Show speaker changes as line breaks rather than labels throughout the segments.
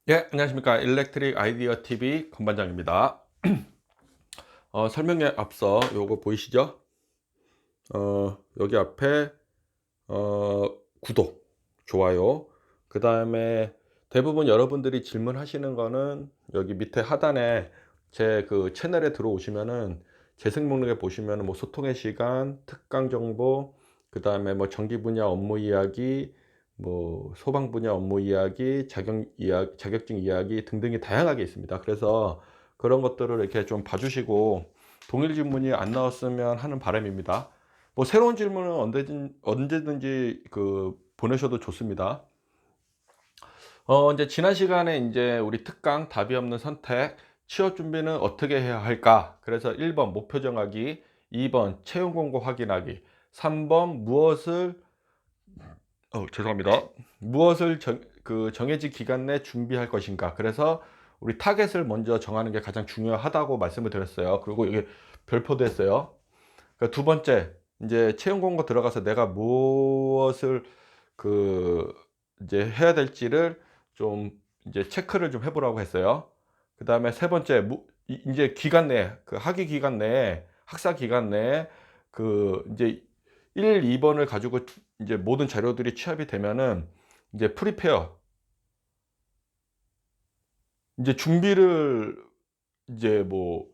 예, 안녕하십니까. 일렉트릭 아이디어 TV 건반장입니다. 설명에 앞서 요거 보이시죠? 여기 앞에 구독, 좋아요. 그 다음에 대부분 여러분들이 질문하시는 거는 여기 밑에 하단에 제 그 채널에 들어오시면은 재생 목록에 보시면은 뭐 소통의 시간, 특강 정보, 그 다음에 뭐 전기 분야 업무 이야기, 뭐 소방 분야 업무 이야기, 자격증 이야기 등등이 다양하게 있습니다. 그래서 그런 것들을 이렇게 좀 봐주시고 동일 질문이 안 나왔으면 하는 바람입니다. 뭐 새로운 질문은 언제든지 보내셔도 좋습니다. 이제 지난 시간에 이제 우리 특강 답이 없는 선택, 취업 준비는 어떻게 해야 할까? 그래서 1번 목표 정하기, 2번 채용 공고 확인하기, 3번 죄송합니다. 무엇을 정해진 기간 내 준비할 것인가? 그래서 우리 타겟을 먼저 정하는 게 가장 중요하다고 말씀을 드렸어요. 그리고 이게 별표도 했어요. 그러니까 두 번째, 이제 채용 공고 들어가서 내가 무엇을 그 이제 해야 될지를 좀 이제 체크를 좀 해보라고 했어요. 그 다음에 세 번째, 이제 기간 내에, 그 학위 기간 내에, 학사 기간 내에 이제 1, 2번을 가지고 이제 모든 자료들이 취합이 되면은 이제 프리페어, 이제 준비를 이제 뭐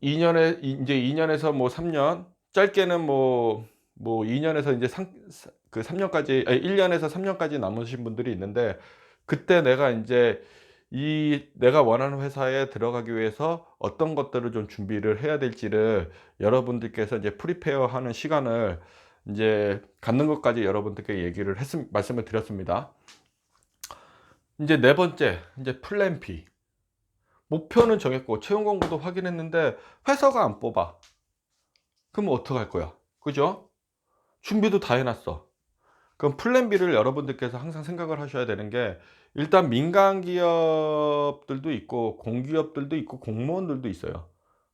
2년에 이제 2년에서 뭐 3년, 짧게는 뭐 2년에서 이제 3년까지, 아니 1년에서 3년까지 남으신 분들이 있는데, 그때 내가 인제 내가 원하는 회사에 들어가기 위해서 어떤 것들을 좀 준비를 해야 될지를 여러분들께서 이제 프리페어 하는 시간을 인제 갖는 것까지 여러분들께 말씀을 드렸습니다. 인제 네 번째, 인제 플랜 B. 목표는 정했고 채용 공고도 확인했는데 회사가 안 뽑아. 그럼 어떡할 거야? 그죠? 준비도 다 해 놨어. 그럼 플랜 B를 여러분들께서 항상 생각을 하셔야 되는 게, 일단 민간 기업들도 있고 공기업들도 있고 공무원들도 있어요.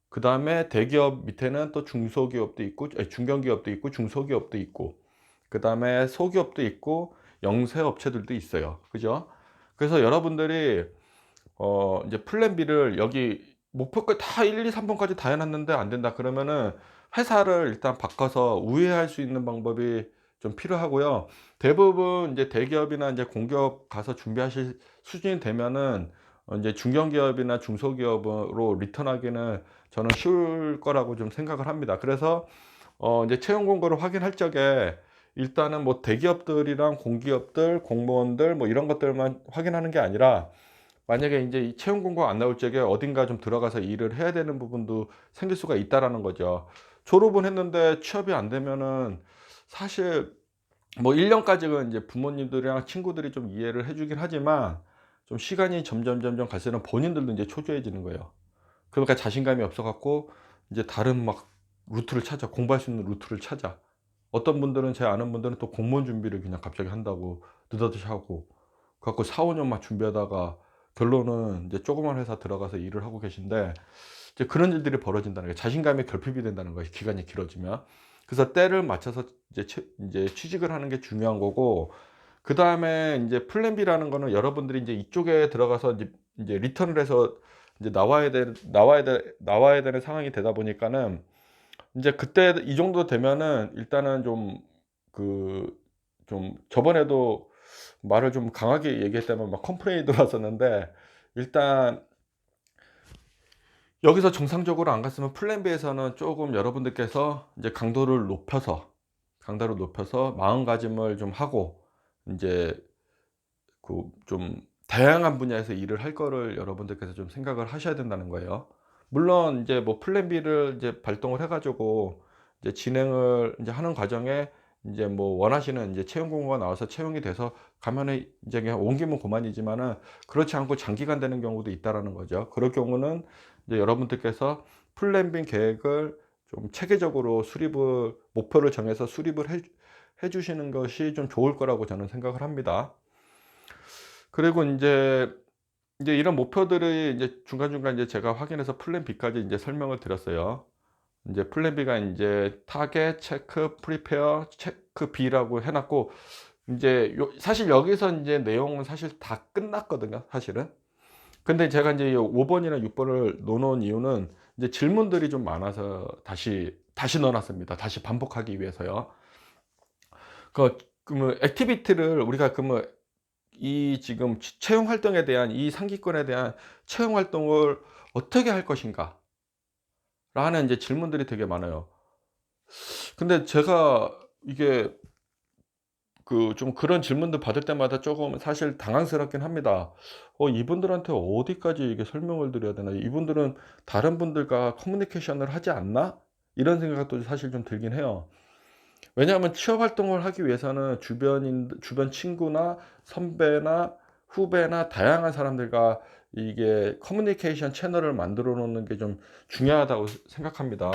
그다음에 대기업 밑에는 또 중소기업도 있고, 아니 중견기업도 있고 중소기업도 있고, 그다음에 소기업도 있고 영세업체들도 있어요. 그죠? 그래서 여러분들이 이제 플랜 B를 여기 목표가 다 1, 2, 3번까지 다 해 놨는데 안 된다 그러면은 회사를 일단 바꿔서 우회할 수 있는 방법이 좀 필요하고요. 대부분 이제 대기업이나 이제 공기업 가서 준비하실 수준이 되면은 인제 중견기업이나 중소기업으로 리턴하기는 저는 쉬울 거라고 좀 생각을 합니다. 그래서 인제 채용 공고를 확인할 적에 일단은 뭐 대기업들이랑 공기업들, 공무원들 뭐 이런 것들만 확인하는 게 아니라, 만약에 인제 이 채용 공고가 안 나올 적에 어딘가 좀 들어가서 일을 해야 되는 부분도 생길 수가 있다라는 거죠. 졸업은 했는데 취업이 안 되면은 사실 뭐 1 년까지는 이제 부모님들이랑 친구들이 좀 이해를 해 주긴 하지만, 좀 시간이 점점 갈수록 본인들도 인제 초조해지는 거예요. 그러니까 자신감이 없어 갖고 이제 다른 막 루트를 찾아, 공부할 수 있는 루트를 찾아. 어떤 분들은, 제 아는 분들은 또 공무원 준비를 그냥 갑자기 한다고 느닷없이 하고, 그래 갖고 4-5 년만 준비하다가 결론은 이제 조그만 회사 들어가서 일을 하고 계신데, 이제 그런 일들이 벌어진다는 거예요. 자신감이 결핍이 된다는 거예요, 기간이 길어지면. 그래서 때를 맞춰서 이제 취직을 하는 게 중요한 거고, 그다음에 인제 플랜 B라는 거는 여러분들이 인제 이쪽에 들어가서 인제 리턴을 해서 이제 나와야 되는 상황이 되다 보니까는, 인제 그때 이 정도 되면은 일단은 그 저번에도 말을 좀 강하게 얘기했다면 막 컴플레인이 들어왔었는데, 일단 여기서 정상적으로 안 갔으면 플랜 B에서는 쪼금 여러분들께서 이제 강도를 높여서 마음가짐을 좀 하고, 인제 좀 다양한 분야에서 일을 할 거를 여러분들께서 좀 생각을 하셔야 된다는 거예요. 물론 인제 뭐 플랜 B를 이제 발동을 해 가지고 이제 진행을 인제 하는 과정에 인제 뭐 원하시는 인제 채용 공고가 나와서 채용이 돼서 가면은 인제 그냥 옮기면 고만이지만은, 그렇지 않고 장기간 되는 경우도 있다라는 거죠. 그럴 경우는 이제 여러분들께서 플랜 B 계획을 좀 체계적으로 목표를 정해서 수립을 해 주시는 것이 좀 좋을 거라고 저는 생각을 합니다. 그리고 인제 이런 목표들을 인제 중간중간 이제 제가 확인해서 플랜 B까지 인제 설명을 드렸어요. 인제 플랜 B가 인제 타겟, 체크, 프리페어, 체크 B라고 해 놨고, 인제 사실 여기서 인제 내용은 사실 다 끝났거든요, 사실은. 근데 제가 인제 5 번이나 6 번을 넣어 놓은 이유는 이제 질문들이 좀 많아서 다시 넣어 놨습니다. 다시 반복하기 위해서요. 그러면 액티비티를 우리가 그러면 이 지금 채용 활동에 대한 이 상기권에 대한 채용 활동을 어떻게 할 것인가? 라는 이제 질문들이 되게 많아요. 근데 제가 이게 좀 그런 질문들 받을 때마다 쪼금 사실 당황스럽긴 합니다. 이분들한테 어디까지 이게 설명을 드려야 되나? 이분들은 '다른 분들과 커뮤니케이션을 하지 않나?' 이런 생각도 사실 좀 들긴 해요. 왜냐하면 취업 활동을 하기 위해서는 주변 친구나 선배나 후배나 다양한 사람들과 이게 커뮤니케이션 채널을 만들어 놓는 게 좀 중요하다고 생각합니다.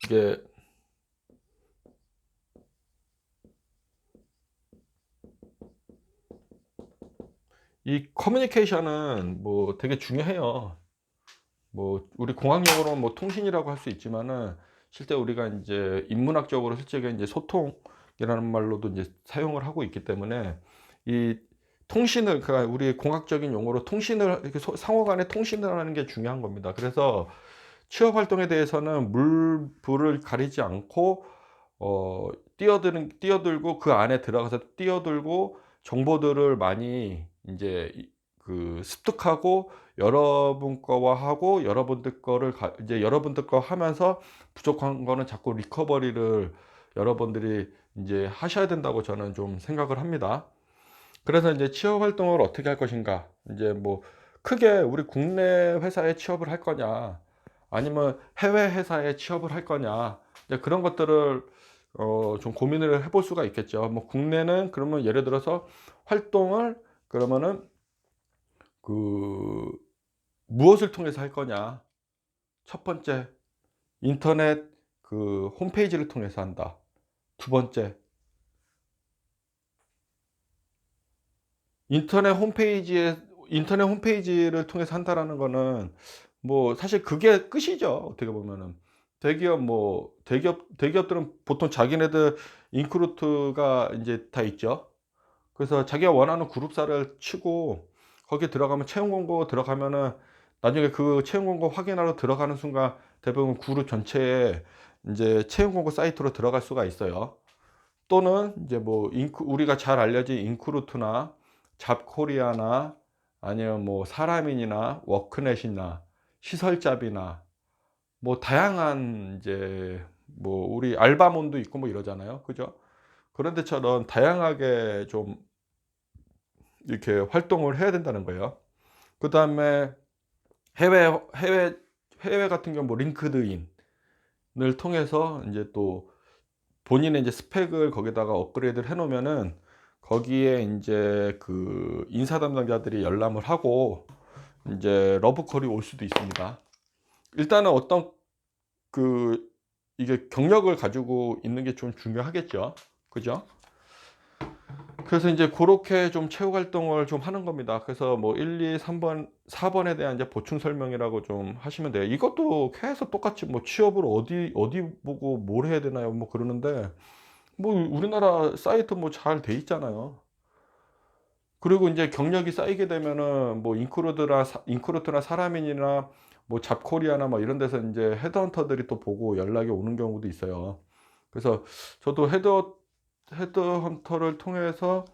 이게 이 커뮤니케이션은 뭐 되게 중요해요. 뭐 우리 공학용어로는 뭐 통신이라고 할 수 있지만은 실제 우리가 인제 인문학적으로 실제가 인제 소통이라는 말로도 인제 사용을 하고 있기 때문에 이 통신을, 그러니까 우리 공학적인 용어로 통신을 이렇게 상호 간에 통신을 하는 게 중요한 겁니다. 그래서 취업 활동에 대해서는 물불을 가리지 않고 뛰어들고 그 안에 들어가서 뛰어들고 정보들을 많이 인제 습득하고 여러분 거와 하고 여러분들 거를 이제 여러분들 거 하면서 부족한 거는 자꾸 리커버리를 여러분들이 인제 하셔야 된다고 저는 좀 생각을 합니다. 그래서 인제 취업 활동을 어떻게 할 것인가. 인제 뭐 크게 우리 국내 회사에 취업을 할 거냐, 아니면 해외 회사에 취업을 할 거냐, 이제 그런 것들을 좀 고민을 해볼 수가 있겠죠. 뭐 국내는 그러면 예를 들어서 활동을 그러면은 그 무엇을 통해서 할 거냐. 첫 번째, 인터넷 홈페이지를 통해서 한다. 두 번째, 인터넷 홈페이지에 인터넷 홈페이지를 통해서 한다라는 거는 뭐 사실 그게 끝이죠, 어떻게 보면은. 대기업들은 보통 자기네들 인크루트가 인제 다 있죠. 그래서 자기가 원하는 그룹사를 치고 거기에 들어가면 채용 공고 들어가면은 나중에 그 채용 공고 확인하러 들어가는 순간 대부분 그룹 전체에 인제 채용 공고 사이트로 들어갈 수가 있어요. 또는 이제 뭐 우리가 잘 알려진 인크루트나 잡코리아나 아니면 뭐 사람인이나 워크넷이나 시설잡이나 뭐 다양한 이제 뭐 우리 알바몬도 있고 뭐 이러잖아요. 그죠? 그런 데처럼 다양하게 좀 이렇게 활동을 해야 된다는 거예요. 그다음에 해외 해외 해외 같은 경우 뭐 링크드인을 통해서 인제 또 본인의 이제 스펙을 거기다가 업그레이드를 해 놓으면은 거기에 인제 인사 담당자들이 열람을 하고 인제 러브콜이 올 수도 있습니다. 일단은 어떤 그 이게 경력을 가지고 있는 게 좀 중요하겠죠. 그죠? 그래서 인제 고렇게 좀 최후 활동을 좀 하는 겁니다. 그래서 뭐 1, 2, 3 번, 4 번에 대한 이제 보충 설명이라고 좀 하시면 돼요. 이것도 계속 똑같이 뭐 취업을 어디 보고 뭘 해야 되나요? 뭐 그러는데 뭐 우리나라 사이트 뭐 잘 돼 있잖아요. 그리고 인제 경력이 쌓이게 되면은 뭐 인크루트나 사람인이나 뭐 잡코리아나 뭐 이런 데서 인제 헤드헌터들이 또 보고 연락이 오는 경우도 있어요. 그래서 저도 헤드헌터를 통해서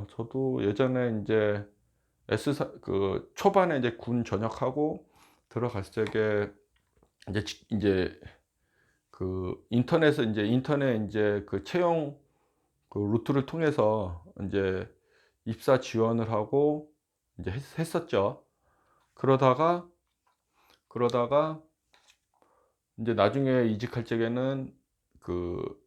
저도 예전에 인제 S사 초반에 인제 군 전역하고 들어갔을 적에 인제 인터넷 인제 채용 루트를 통해서 인제 입사 지원을 하고 인제 했었죠. 그러다가 인제 나중에 이직할 적에는 그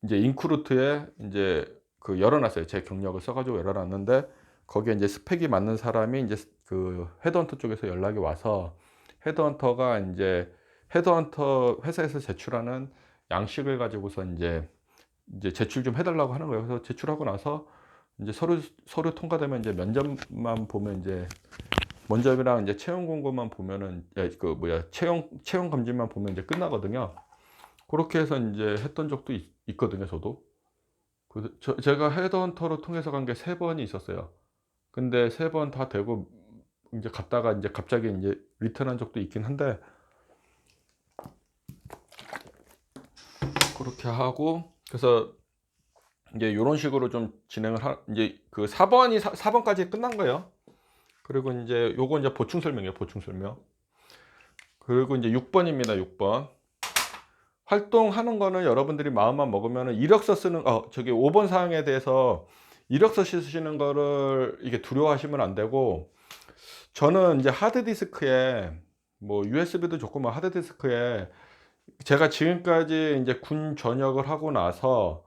인제 인크루트에 인제 열어 놨어요. 제 경력을 써 가지고 열어 놨는데 거기에 인제 스펙이 맞는 사람이 인제 헤드헌터 쪽에서 연락이 와서 헤드헌터가 헤드헌터 회사에서 제출하는 양식을 가지고서 인제 제출 좀 해 달라고 하는 거예요. 그래서 제출하고 나서 인제 서류 통과되면 인제 면접만 보면 인제 면접이랑 인제 채용 공고만 보면은 채용 검진만 보면 이제 끝나거든요. 그렇게 해서 인제 했던 적도 있거든요 저도. 제가 헤드헌터를 통해서 간 게 3 번이 있었어요. 근데 3번 다 되고 인제 갔다가 인제 갑자기 인제 리턴한 적도 있긴 한데, 그렇게 하고 그래서 인제 요런 식으로 좀 진행을 인제 그 4 번이 4 번까지 끝난 거예요. 그리고 인제 요거 인제 보충 설명이에요, 보충 설명. 그리고 인제 6 번입니다, 6 번. 활동하는 거는 여러분들이 마음만 먹으면은 이력서 쓰는, 저기 5번 사항에 대해서 이력서 쓰시는 거를 이게 두려워하시면 안 되고, 저는 인제 하드디스크에 뭐 USB도 좋고 뭐 하드디스크에 제가 지금까지 인제 군 전역을 하고 나서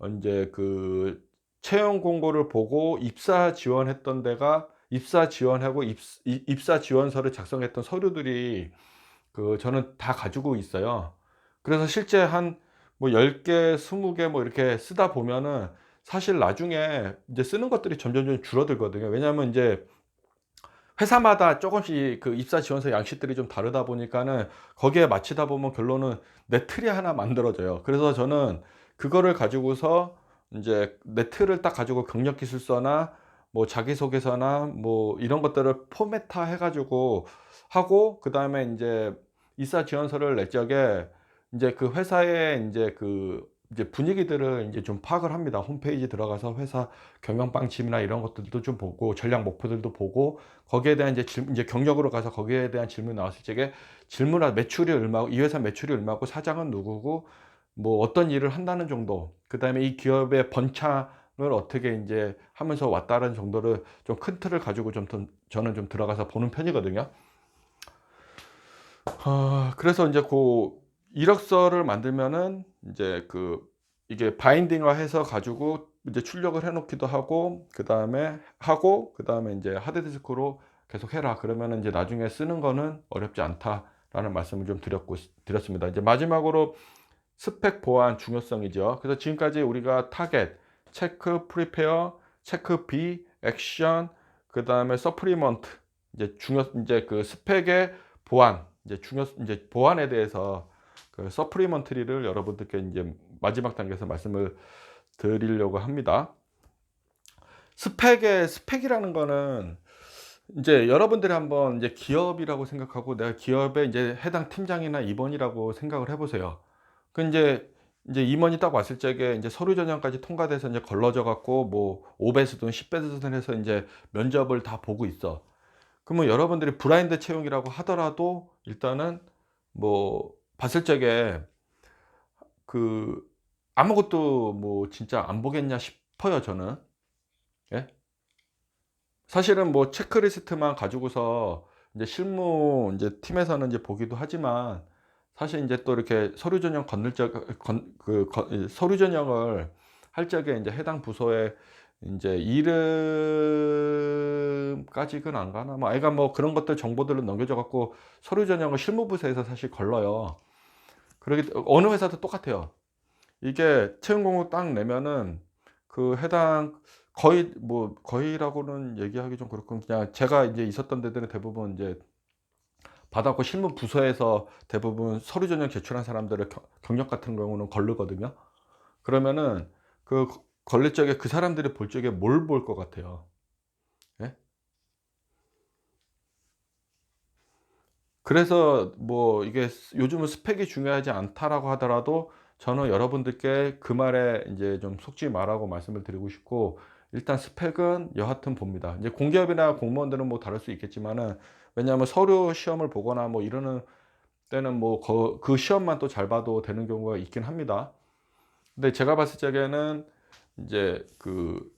인제 그 채용 공고를 보고 입사 지원했던 데가 입사 지원하고 입사 지원서를 작성했던 서류들이 저는 다 가지고 있어요. 그래서 실제 한 뭐 10 개, 20개 뭐 이렇게 쓰다 보면은 사실 나중에 인제 쓰는 것들이 점점점 줄어들거든요. 왜냐하면 인제 회사마다 쪼금씩 그 입사 지원서 양식들이 좀 다르다 보니까는 거기에 맞추다 보면 결론은 내 틀이 하나 만들어져요. 그래서 저는 그거를 가지고서 인제 내 틀을 딱 가지고 경력 기술서나 뭐 자기소개서나 뭐 이런 것들을 포맷화 해 가지고 하고, 그다음에 인제 입사 지원서를 낼 적에 인제 그 회사의 인제 이제 분위기들을 인제 좀 파악을 합니다. 홈페이지 들어가서 회사 경영 방침이나 이런 것들도 좀 보고 전략 목표들도 보고, 거기에 대한 이제 경력으로 가서 거기에 대한 질문이 나왔을 적에 질문할 매출이 얼마고 이 회사 매출이 얼마고 사장은 누구고 뭐 어떤 일을 한다는 정도, 그다음에 이 기업의 번창을 어떻게 인제 하면서 왔다는 정도를 좀 큰 틀을 가지고 좀 저는 좀 들어가서 보는 편이거든요. 그래서 인제 이력서를 만들면은 인제 이게 바인딩화해서 가지고 이제 출력을 해 놓기도 하고, 그다음에 인제 하드디스크로 계속 해라. 그러면은 인제 나중에 쓰는 거는 어렵지 않다라는 말씀을 좀 드렸습니다. 이제 마지막으로 스펙 보완 중요성이죠. 그래서 지금까지 우리가 타겟, 체크, 프리페어, 체크 B, 액션, 그다음에 서프리먼트, 인제 스펙의 보완, 인제 보완에 대해서 서프리먼터리를 여러분들께 인제 마지막 단계에서 말씀을 드리려고 합니다. 스펙이라는 거는 인제 여러분들이 한번 인제 기업이라고 생각하고 내가 기업의 인제 해당 팀장이나 임원이라고 생각을 해 보세요. 인제 임원이 딱 왔을 적에 인제 서류 전형까지 통과돼서 인제 걸러져 갖고 뭐 5 배수든 10 배수든 해서 인제 면접을 다 보고 있어. 그러면 여러분들이 블라인드 채용이라고 하더라도 일단은 뭐 봤을 적에 그 아무것도 뭐 진짜 안 보겠냐 싶어요 저는. 예. 사실은 뭐 체크리스트만 가지고서 인제 실무 인제 팀에서는 인제 보기도 하지만, 사실 인제 또 이렇게 서류 전형 건널 적 건 그 거 이 서류 전형을 할 적에 인제 해당 부서에 인제 이름까지는 안 가나 뭐 하여간 뭐 그런 것들 정보들을 넘겨줘 갖고 서류 전형을 실무부서에서 사실 걸러요. 어느 회사도 똑같아요. 이게 채용 공고 딱 내면은 해당 거의라고는 얘기하기 좀 그렇고, 그냥 제가 인제 있었던 데들은 대부분 인제 받아 갖고 실무 부서에서 대부분 서류 전형 제출한 사람들의 경력 같은 경우는 거르거든요. 그러면은 걸릴 적에 그 사람들이 볼 적에 뭘 볼 것 같아요? 예? 그래서 뭐 이게 요즘은 스펙이 중요하지 않다라고 하더라도 저는 여러분들께 그 말에 인제 좀 속지 마라고 말씀을 드리고 싶고, 일단 스펙은 여하튼 봅니다. 인제 공기업이나 공무원들은 뭐 다를 수 있겠지만은, 왜냐하면 서류 시험을 보거나 뭐 이러는 때는 뭐 그 시험만 또 잘 봐도 되는 경우가 있긴 합니다. 근데 제가 봤을 적에는 인제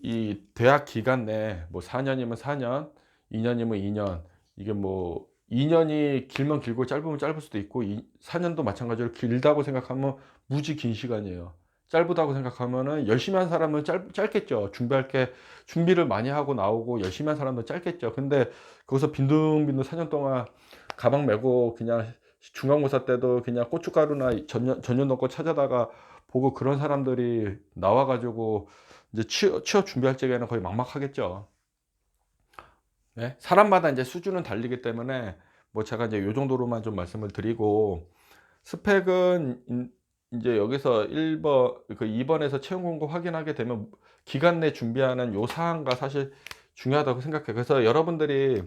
이 대학 기간 내에 뭐 4 년이면 4 년, 2 년이면 2 년, 이게 뭐 2 년이 길면 길고 짧으면 짧을 수도 있고 4 년도 마찬가지로 길다고 생각하면 무지 긴 시간이에요. 짧다고 생각하면은 열심히 한 사람은 짧겠죠. 준비를 많이 하고 나오고 열심히 한 사람은 짧겠죠. 근데 거기서 빈둥빈둥 4년 동안 가방 메고 그냥 중간고사 때도 그냥 고춧가루나 전혀 넣고 찾아다가 보고 그런 사람들이 나와 가지고 이제 취업 준비할 적에는 거의 막막하겠죠. 예. 사람마다 인제 수준은 다르기 때문에 뭐 제가 인제 요 정도로만 좀 말씀을 드리고, 스펙은 인제 여기서 1번 그 2 번에서 채용 공고 확인하게 되면 기간 내 준비하는 요 사항과 사실 중요하다고 생각해요. 그래서 여러분들이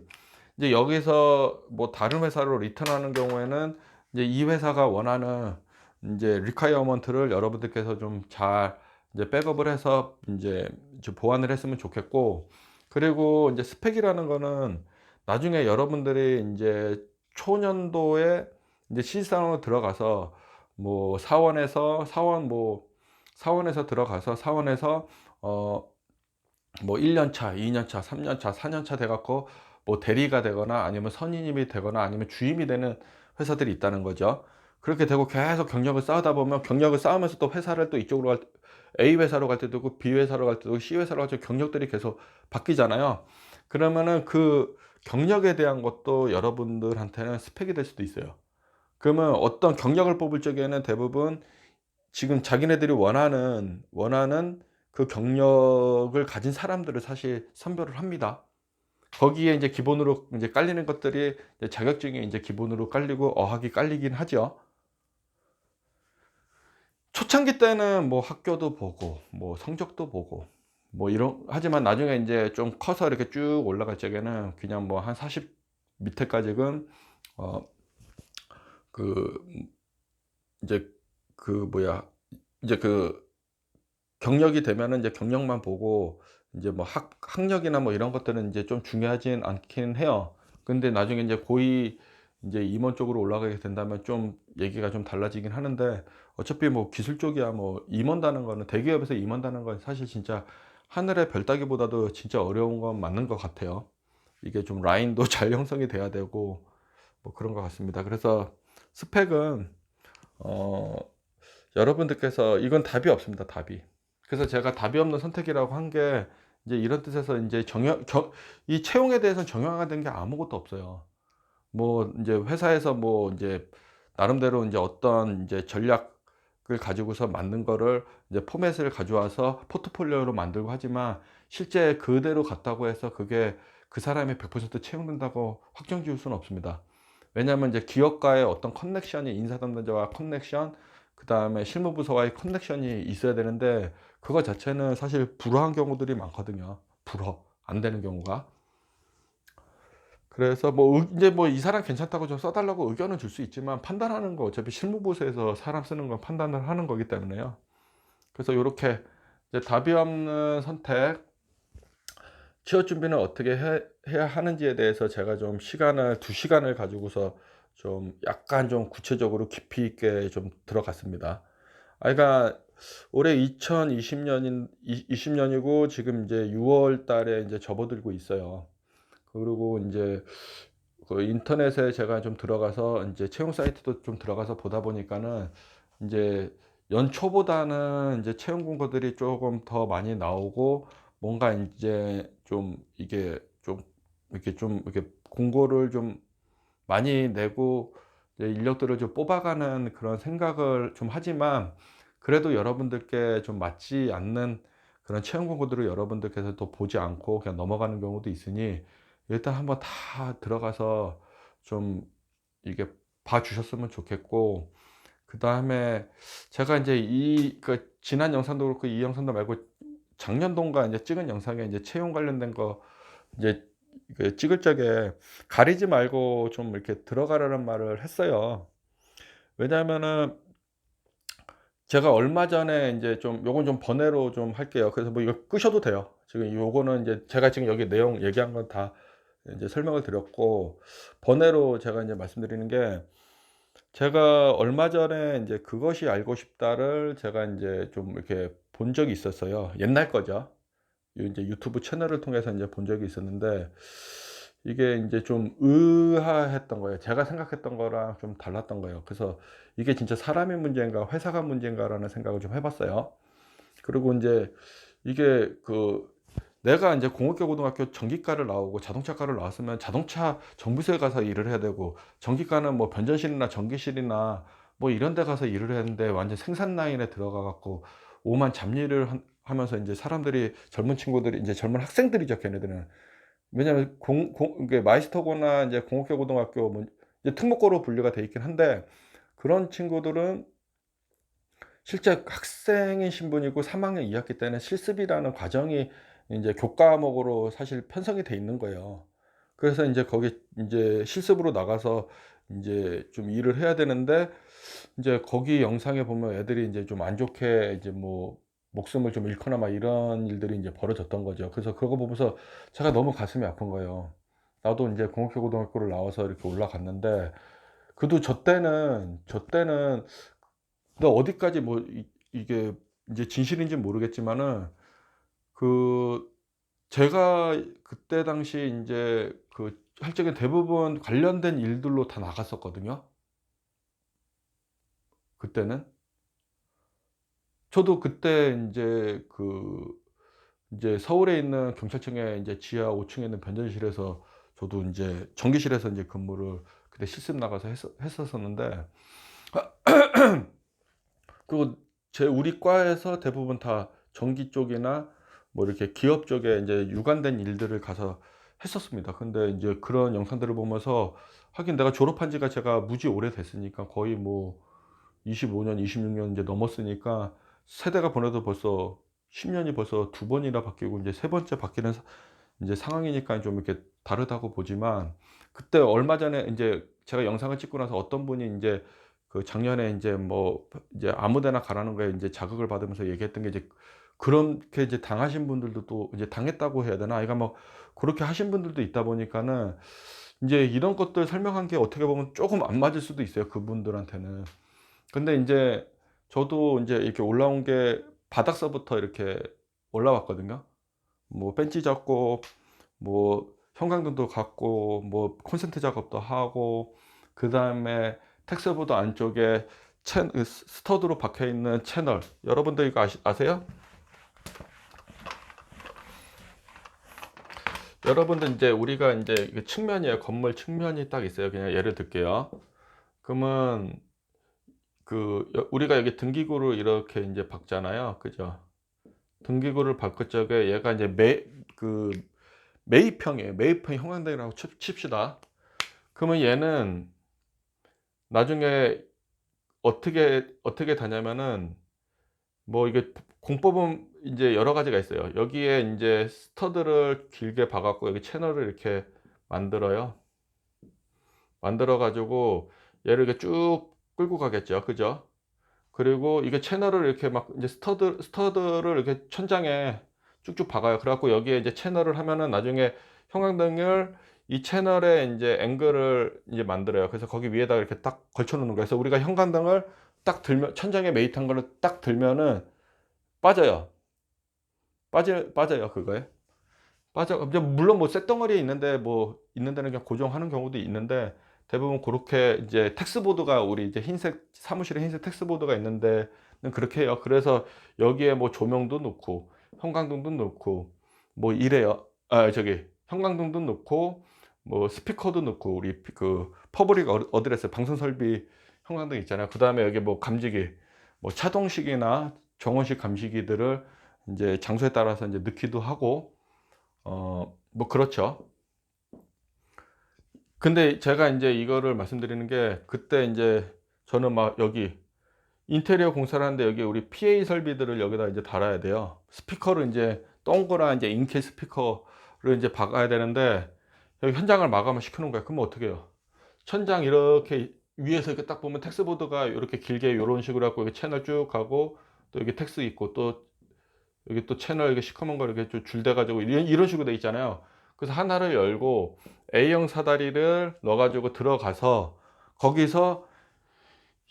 이제 여기서 뭐 다른 회사로 리턴하는 경우에는 이제 이 회사가 원하는 인제 리콰이어먼트를 여러분들께서 좀 잘 이제 백업을 해서 인제 좀 보완을 했으면 좋겠고, 그리고 인제 스펙이라는 거는 나중에 여러분들이 인제 초년도에 인제 신입사원으로 들어가서 뭐 사원에서 사원에서 들어가서 사원에서 어 뭐 1년 차, 2년 차, 3년 차, 4년 차 돼 갖고 뭐 대리가 되거나 아니면 선임이 되거나 아니면 주임이 되는 회사들이 있다는 거죠. 그렇게 되고 계속 경력을 쌓으다 보면 경력을 쌓으면서 또 회사를 또 이쪽으로 A 회사로 갈 때도 있고 B 회사로 갈 때도 있고 C 회사로 갈 때도 경력들이 계속 바뀌잖아요. 그러면은 그 경력에 대한 것도 여러분들한테는 스펙이 될 수도 있어요. 그러면 어떤 경력을 뽑을 적에는 대부분 지금 자기네들이 원하는 그 경력을 가진 사람들을 사실 선별을 합니다. 거기에 인제 기본으로 인제 깔리는 것들이 이제 자격증이 인제 기본으로 깔리고 어학이 깔리긴 하죠. 초창기 때는 뭐 학교도 보고 뭐 성적도 보고 뭐 이런 하지만 나중에 인제 좀 커서 이렇게 쭉 올라갈 적에는 그냥 뭐 한 40 밑에까지는 어 그 인제 그 뭐야 이제 그 경력이 되면은 이제 경력만 보고 인제 뭐 학력이나 뭐 이런 것들은 인제 좀 중요하진 않긴 해요. 근데 나중에 인제 고위 인제 임원 쪽으로 올라가게 된다면 좀 얘기가 좀 달라지긴 하는데, 어차피 뭐 기술 쪽이야 뭐 임원 다는 거는 대기업에서 임원 다는 건 사실 진짜 하늘의 별 따기보다도 진짜 어려운 건 맞는 것 같아요. 이게 좀 라인도 잘 형성이 돼야 되고 뭐 그런 것 같습니다. 그래서 스펙은 어 여러분들께서 이건 답이 없습니다, 답이. 그래서 제가 답이 없는 선택이라고 한 게 인제 이런 뜻에서 인제 이 채용에 대해서는 정형화가 된 게 아무것도 없어요. 뭐 인제 회사에서 뭐 인제 나름대로 인제 어떤 인제 전략을 가지고서 만든 거를 이제 포맷을 가져와서 포트폴리오로 만들고 하지만 실제 그대로 갔다고 해서 그게 그 사람이 100% 채용된다고 확정 지을 수는 없습니다. 왜냐하면 이제 기업과의 어떤 커넥션이 인사 담당자와 커넥션, 그다음에 실무부서와의 커넥션이 있어야 되는데 그거 자체는 사실 불허한 경우들이 많거든요. 불허 안 되는 경우가. 그래서 뭐 인제 뭐 이 사람 괜찮다고 좀 써 달라고 의견을 줄 수 있지만 판단하는 거 어차피 실무부서에서 사람 쓰는 건 판단을 하는 거기 때문에요. 그래서 요렇게 이제 답이 없는 선택, 취업 준비는 어떻게 해야 하는지에 대해서 제가 좀 시간을 2 시간을 가지고서 좀 약간 좀 구체적으로 깊이 있게 좀 들어갔습니다. 그러니까 올해 2020 년인 이 20 년이고 지금 이제 6월 달에 인제 접어들고 있어요. 그리고 인제 그 인터넷에 제가 좀 들어가서 인제 채용 사이트도 좀 들어가서 보다 보니까는 인제 연초보다는 인제 채용 공고들이 쪼금 더 많이 나오고 뭔가 인제 좀 이게 좀 이렇게 좀 이렇게 공고를 좀 많이 내고 이제 인력들을 좀 뽑아가는 그런 생각을 좀 하지만, 그래도 여러분들께 좀 맞지 않는 그런 채용 공고들을 여러분들께서 또 보지 않고 그냥 넘어가는 경우도 있으니 일단 한번 다 들어가서 좀 이게 봐 주셨으면 좋겠고, 그다음에 제가 인제 지난 영상도 그렇고 이 영상도 말고 작년도인가 인제 찍은 영상에 인제 채용 관련된 거 이제 찍을 적에 가리지 말고 좀 이렇게 들어가라는 말을 했어요. 왜냐하면은 제가 얼마 전에 인제 좀 요건 좀 번외로 좀 할게요. 그래서 뭐 이거 끄셔도 돼요. 지금 요거는 인제 제가 지금 여기 내용 얘기한 건 다 인제 설명을 드렸고, 번외로 제가 인제 말씀드리는 게, 제가 얼마 전에 인제 '그것이 알고 싶다.'를 제가 인제 좀 이렇게 본 적이 있었어요. 옛날 거죠. 요 인제 유튜브 채널을 통해서 인제 본 적이 있었는데 이게 인제 좀 의아했던 거예요. 제가 생각했던 거랑 좀 달랐던 거예요. 그래서 '이게 진짜 사람의 문제인가 회사가 문제인가.'라는 생각을 좀 해 봤어요. 그리고 인제 이게 내가 인제 공업계 고등학교 전기과를 나오고 자동차과를 나왔으면 자동차 정비소에 가서 일을 해야 되고, 전기과는 뭐 변전실이나 전기실이나 뭐 이런 데 가서 일을 했는데 완전 생산 라인에 들어가 갖고 오만 잡일을 하면서 인제 사람들이 젊은 친구들이 인제 젊은 학생들이죠, 걔네들은. 왜냐하면 공 이게 마이스터고나 인제 공업계 고등학교 뭐 이제 특목고로 분류가 돼 있긴 한데, 그런 친구들은 실제 학생인 신분이고 3 학년 2 학기 때는 실습이라는 과정이 인제 교과목으로 사실 편성이 돼 있는 거예요. 그래서 인제 거기 인제 실습으로 나가서 인제 좀 일을 해야 되는데, 인제 거기 영상에 보면 애들이 인제 좀 안 좋게 이제 뭐 목숨을 좀 잃거나 막 이런 일들이 인제 벌어졌던 거죠. 그래서 그거 보면서 제가 너무 가슴이 아픈 거예요. 나도 인제 공업교고등학교를 나와서 이렇게 올라갔는데, 그래도 저 때는 근데 어디까지 뭐 이게 인제 진실인지는 모르겠지만은, 그 제가 그때 당시 인제 그 할 적에 대부분 관련된 일들로 다 나갔었거든요, 그때는. 저도 그때 인제 인제 서울에 있는 경찰청에 인제 지하 5 층에 있는 변전실에서 저도 인제 전기실에서 인제 근무를 그때 실습 나가서 했었었는데, 그리고 우리 과에서 대부분 다 전기 쪽이나 뭐 이렇게 기업 쪽에 인제 유관된 일들을 가서 했었습니다. 근데 인제 그런 영상들을 보면서, 하긴 내가 졸업한 지가 제가 무지 오래됐으니까 거의 뭐 25 년, 26년 인제 넘었으니까, 세대가 보내도 벌써 10 년이 벌써 2 번이나 바뀌고 인제 세 번째 바뀌는 인제 상황이니까 좀 이렇게 다르다고 보지만, 그때 얼마 전에 인제 제가 영상을 찍고 나서 어떤 분이 인제 작년에 인제 뭐 이제 아무 데나 가라는 거에 인제 자극을 받으면서 얘기했던 게, 이제 그렇게 이제 당하신 분들도 또 이제 당했다고 해야 되나? 그러니까 뭐 그렇게 하신 분들도 있다 보니까는, 인제 이런 것들 설명한 게 어떻게 보면 쪼금 안 맞을 수도 있어요, 그분들한테는. 근데 인제 저도 인제 이렇게 올라온 게 바닥서부터 이렇게 올라왔거든요. 뭐 벤치 잡고 뭐 형광등도 갖고 뭐 콘센트 작업도 하고, 그다음에 텍스보드 안쪽에 스터드로 박혀 있는 채널, 여러분들 이거 아세요? 여러분들 인제 우리가 인제 이게 측면이에요. 건물 측면이 딱 있어요. 그냥 예를 들게요. 그러면 우리가 여기 등기구를 이렇게 인제 박잖아요. 그죠? 등기구를 바꿀 적에 얘가 인제 그 매입형이에요. 매입형 형광등이라고 칩시다. 그러면 얘는 나중에 어떻게 되냐면은, 뭐 이게 공법은 인제 여러 가지가 있어요. 여기에 인제 스터드를 길게 봐 갖고 여기 채널을 이렇게 만들어요. 만들어 가지고 얘를 이렇게 쭉 끌고 가겠죠. 그죠? 그리고 이게 채널을 이렇게 막 인제 스터드를 이렇게 천장에 쭉쭉 박아요. 그래 갖고 여기에 이제 채널을 하면은 나중에 형광등을 이 채널에 인제 앵글을 이제 만들어요. 그래서 거기 위에다가 이렇게 딱 걸쳐 놓는 거예요. 그래서 우리가 형광등을 딱 들면, 천장에 매입한 거를 딱 들면은 빠져요. 빠져요 그거에. 이제 물론 뭐 쇳덩어리에 있는데, 뭐 있는 데는 그냥 고정하는 경우도 있는데, 대부분 고렇게 이제 텍스보드가, 우리 이제 흰색 사무실에 흰색 텍스보드가 있는 데는 그렇게 해요. 그래서 여기에 뭐 조명도 놓고 형광등도 놓고 뭐 이래요. 형광등도 놓고 뭐 스피커도 놓고, 우리 퍼블릭 어드레스 방송 설비 형광등 있잖아요. 그다음에 여기 뭐 감지기, 뭐 차동식이나 정원식 감시기들을 인제 장소에 따라서 인제 넣기도 하고, 뭐 그렇죠. 근데 제가 인제 이거를 말씀드리는 게, 그때 인제 저는 막 여기 인테리어 공사를 하는데 여기 우리 PA 설비들을 여기다 이제 달아야 돼요. 스피커를 인제 동그란 인제 인케 스피커를 인제 박아야 되는데, 여기 현장을 마감을 시켜 놓은 거예요. 그러면 어떻게 해요? 천장 이렇게 위에서 이렇게 딱 보면 텍스보드가 요렇게 길게 요런 식으로 해 갖고 여기 채널 쭉 가고, 또 여기 텍스 있고, 또 여기 또 채널 이렇게 시커먼 거 이렇게 좀 줄대 가지고 이런 식으로 돼 있잖아요. 그래서 하나를 열고 A형 사다리를 넣어 가지고 들어가서, 거기서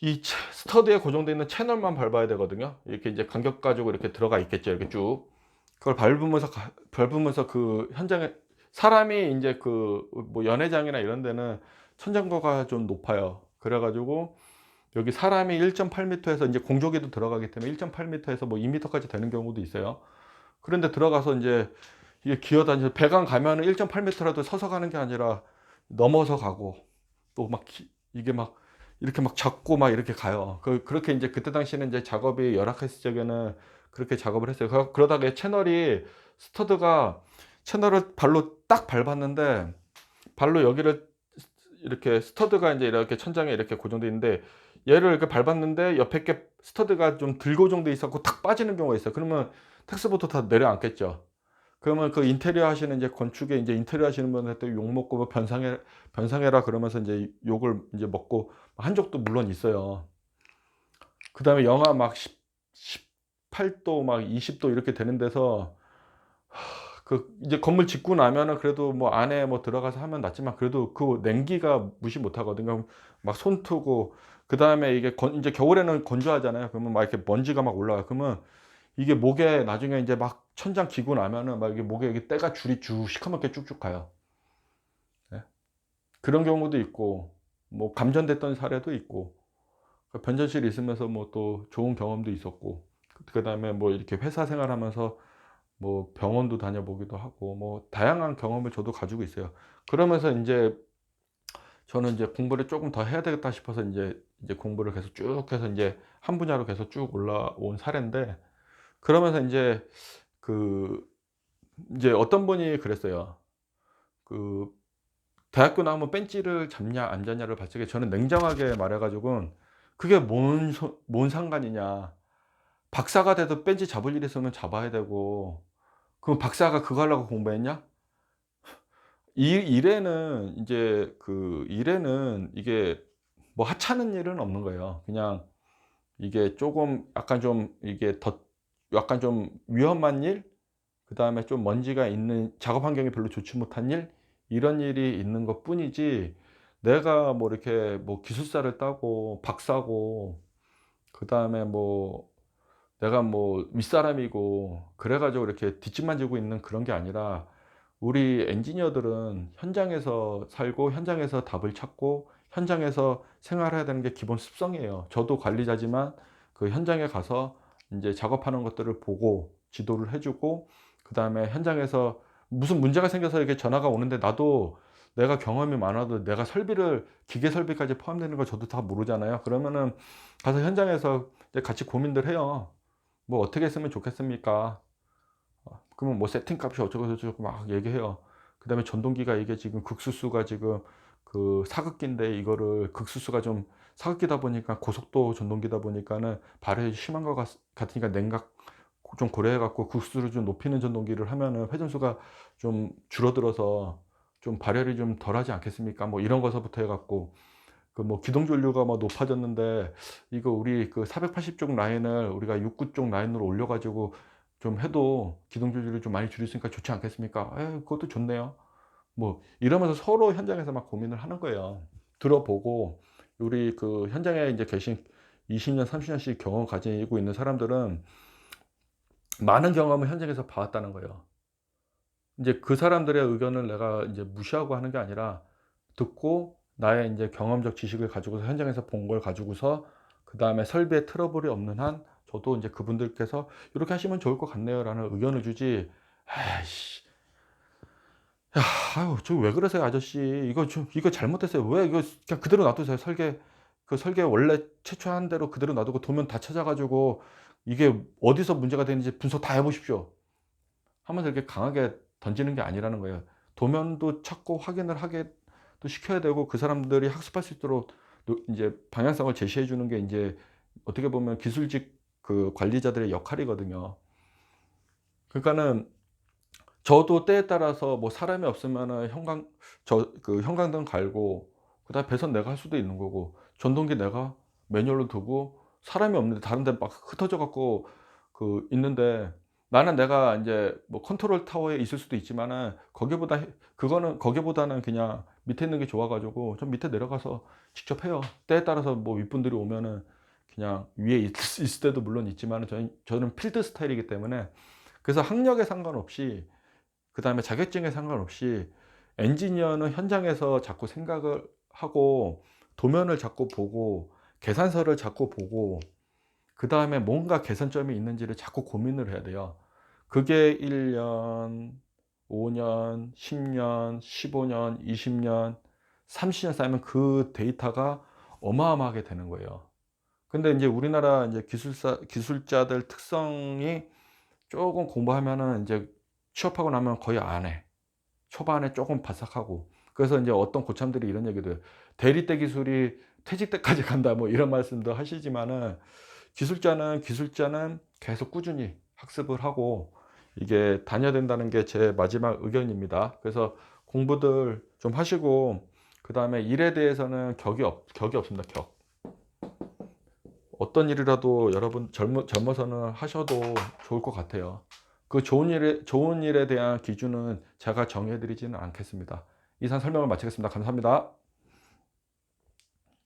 이 스터드에 고정되어 있는 채널만 밟아야 되거든요. 이렇게 이제 간격 가지고 이렇게 들어가 있겠죠, 이렇게 쭉. 그걸 밟으면서 그 현장에, 사람이 인제 뭐 연회장이나 이런 데는 천장고가 좀 높아요. 그래 가지고 여기 사람이 1.8 미터에서 인제 공조기도 들어가기 때문에 1.8 미터에서 뭐 2 미터까지 되는 경우도 있어요. 그런데 들어가서 인제 이게 기어다니면서, 배관 가면은 1.8 미터라도 서서 가는 게 아니라 넘어서 가고, 또 막 이게 막 이렇게 막 잡고 막 이렇게 가요. 그렇게 인제 그때 당시에는 인제 작업이 열악했을 적에는 그렇게 작업을 했어요. 그러다가 스터드가 채널을 발로 딱 밟았는데, 발로 여기를 이렇게 스터드가 인제 이렇게 천장에 이렇게 고정돼 있는데, 얘를 이렇게 밟았는데 옆에 게 스터드가 좀 들고정돼 있어 갖고 탁 빠지는 경우가 있어요. 그러면 텍스보드 다 내려앉겠죠. 그러면 그 인테리어 하시는 이제 건축에 인제 인테리어 하시는 분한테 욕먹고 뭐 변상해라 그러면서 인제 욕을 인제 먹고 한 적도 물론 있어요. 그다음에 영하 막 18도 막 20도 이렇게 되는 데서 그 이제 건물 짓고 나면은 그래도 뭐 안에 뭐 들어가서 하면 낫지만 그래도 그 냉기가 무시 못 하거든요. 막 손트고 그다음에 이게 인제 겨울에는 건조하잖아요. 그러면 막 이렇게 먼지가 막 올라와요. 그러면 이게 목에 나중에 인제 막 천장 기고 나면은 막 이게 목에 이게 때가 줄이 쭉 시커멓게 쭉쭉 가요. 예. 그런 경우도 있고 뭐 감전됐던 사례도 있고 그 변전실에 있으면서 뭐 또 좋은 경험도 있었고 그다음에 뭐 이렇게 회사 생활하면서 뭐 병원도 다녀보기도 하고 뭐 다양한 경험을 저도 가지고 있어요. 그러면서 인제 저는 인제 '공부를 쪼금 더 해야 되겠다.' 싶어서 인제 공부를 계속 쭉 해서 인제 한 분야로 계속 쭉 올라온 사례인데 그러면서 인제 그 인제 어떤 분이 그랬어요. 그 "대학교 나오면 뺀찌를 잡냐 안 잡냐."를 봤을 때 저는 냉정하게 말해 가지고는 "그게 뭔 상관이냐. 박사가 돼도 뺀찌 잡을 일 있으면 잡아야 되고 그럼 박사가 그거 하려고 공부했냐?" 일에는 인제 그 일에는 이게 뭐 하찮은 일은 없는 거예요. 그냥 이게 쪼금 약간 좀 이게 더 약간 좀 위험한 일 그다음에 좀 먼지가 있는 작업 환경이 별로 좋지 못한 일 이런 일이 있는 것뿐이지 내가 뭐 이렇게 뭐 기술사를 따고 박사고 그다음에 뭐 내가 뭐 윗사람이고 그래 가지고 이렇게 뒷짐만 지고 있는 그런 게 아니라 우리 엔지니어들은 현장에서 살고 현장에서 답을 찾고 현장에서 생활해야 되는 게 기본 습성이에요. 저도 관리자지만 그 현장에 가서 인제 작업하는 것들을 보고 지도를 해 주고 그다음에 현장에서 무슨 문제가 생겨서 이렇게 전화가 오는데 나도 내가 경험이 많아도 내가 설비를 기계 설비까지 포함되는 걸 저도 다 모르잖아요. 그러면은 가서 현장에서 이제 같이 고민들 해요. 뭐 "어떻게 했으면 좋겠습니까?" 그러면 뭐 세팅값이 어쩌고 저쩌고 막 얘기해요. 그다음에 전동기가 이게 지금 극수수가 지금 그 사극기인데 이거를 극수수가 좀 사극기다 보니까 고속도 전동기다 보니까는 발열이 심한 것 같으니까 냉각 좀 고려해 갖고 극수를 좀 높이는 전동기를 하면은 회전수가 좀 줄어들어서 좀 발열이 좀 덜하지 않겠습니까? 뭐 이런 거서부터 해 갖고 그 뭐 기동 전류가 뭐 높아졌는데 이거 우리 그 480쪽 라인을 우리가 69쪽 라인으로 올려 가지고 좀 해도 기동 전류를 좀 많이 줄일 수 있으니까 좋지 않겠습니까? "에 그것도 좋네요." 뭐 이러면서 서로 현장에서 막 고민을 하는 거예요. 들어보고 우리 그 현장에 인제 계신 20년 30 년씩 경험 가지고 있는 사람들은 많은 경험을 현장에서 봐 왔다는 거예요. 인제 그 사람들의 의견을 내가 인제 무시하고 하는 게 아니라 듣고 나의 인제 경험적 지식을 가지고서 현장에서 본 걸 가지고서 그다음에 설비에 트러블이 없는 한 저도 인제 그분들께서 "요렇게 하시면 좋을 것 같네요."라는 의견을 주지 "아이씨 야 아유 저 왜 그러세요 아저씨. 이거 잘못됐어요. 왜 이거 그냥 그대로 놔두세요. 설계 원래 최초한 대로 그대로 놔두고 도면 다 찾아 가지고 이게 어디서 문제가 되는지 분석 다 해 보십시오." 하면서 이렇게 강하게 던지는 게 아니라는 거예요. 도면도 찾고 확인을 하게 또 시켜야 되고 그 사람들이 학습할 수 있도록 인제 방향성을 제시해 주는 게 인제 어떻게 보면 기술직 그 관리자들의 역할이거든요. 그러니까는 저도 때에 따라서 뭐 사람이 없으면은 형광등 갈고 그다음에 배선 내가 할 수도 있는 거고 전동기 내가 매뉴얼로 두고 사람이 없는데 다른 데 막 흩어져 갖고 있는데 나는 내가 인제 뭐 컨트롤 타워에 있을 수도 있지만은 거기보다는 그냥 밑에 있는 게 좋아 가지고 좀 밑에 내려가서 직접 해요. 때에 따라서 뭐 윗분들이 오면은 그냥 위에 있을 때도 물론 있지만은 저는 필드 스타일이기 때문에 그래서 학력에 상관없이 그다음에 자격증에 상관없이 엔지니어는 현장에서 자꾸 생각을 하고 도면을 자꾸 보고 계산서를 자꾸 보고 그다음에 뭔가 개선점이 있는지를 자꾸 고민을 해야 돼요. 그게 1 년, 5 년, 10 년, 15 년, 20 년, 30년 쌓이면 그 데이터가 어마어마하게 되는 거예요. 근데 인제 우리나라 인제 기술자들 특성이 쪼금 공부하면은 인제 취업하고 나면 거의 안 해. 초반에 쪼금 바삭하고 그래서 이제 어떤 고참들이 이런 얘기도 해요. "대리대 기술이 퇴직 때까지 간다." 뭐 이런 말씀도 하시지만은 기술자는 계속 꾸준히 학습을 하고 이게 다녀야 된다는 게 제 마지막 의견입니다. 그래서 공부들 좀 하시고 그다음에 일에 대해서는 격이 없습니다, 격. 어떤 일이라도 여러분 젊어서는 하셔도 좋을 것 같아요. 그 좋은 일에 대한 기준은 제가 정해 드리지는 않겠습니다. 이상 설명을 마치겠습니다. 감사합니다.